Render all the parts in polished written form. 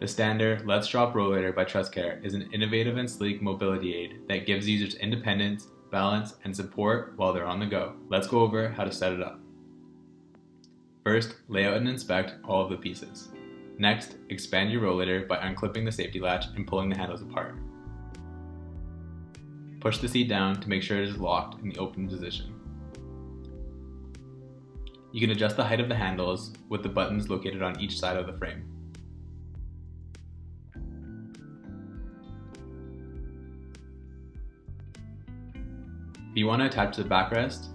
The standard Let's Drop Rollator by TrustCare is an innovative and sleek mobility aid that gives users independence, balance, and support while they're on the go. Let's go over how to set it up. First, lay out and inspect all of the pieces. Next, expand your rollator by unclipping the safety latch and pulling the handles apart. Push the seat down to make sure it is locked in the open position. You can adjust the height of the handles with the buttons located on each side of the frame. If you want to attach the backrest,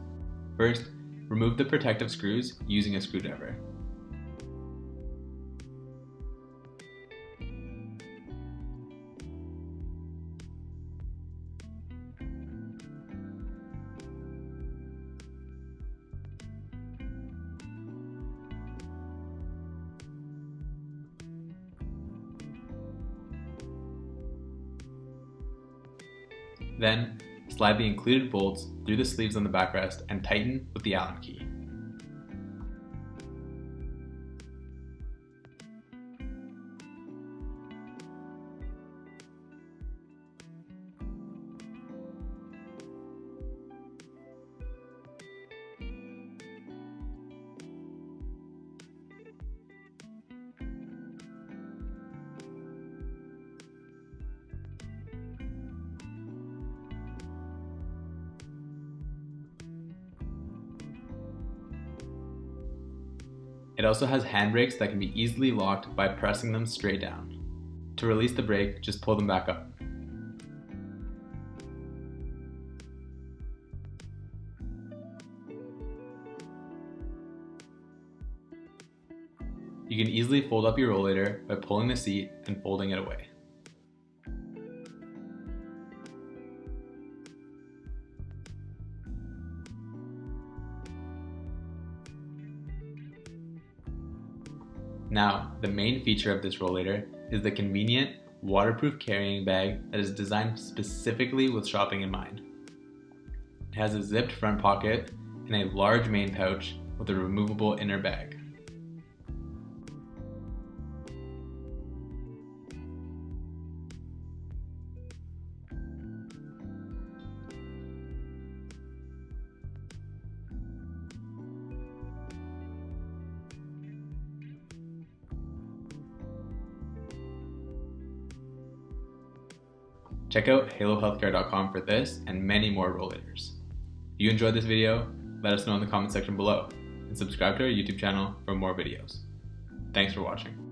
first, remove the protective screws using a screwdriver. Then, slide the included bolts through the sleeves on the backrest and tighten with the Allen key. It also has handbrakes that can be easily locked by pressing them straight down. To release the brake, just pull them back up. You can easily fold up your rollator by pulling the seat and folding it away. Now, the main feature of this rollator is the convenient, waterproof carrying bag that is designed specifically with shopping in mind. It has a zipped front pocket and a large main pouch with a removable inner bag. Check out halohealthcare.com for this and many more rollators. If you enjoyed this video, let us know in the comment section below, and subscribe to our YouTube channel for more videos. Thanks for watching.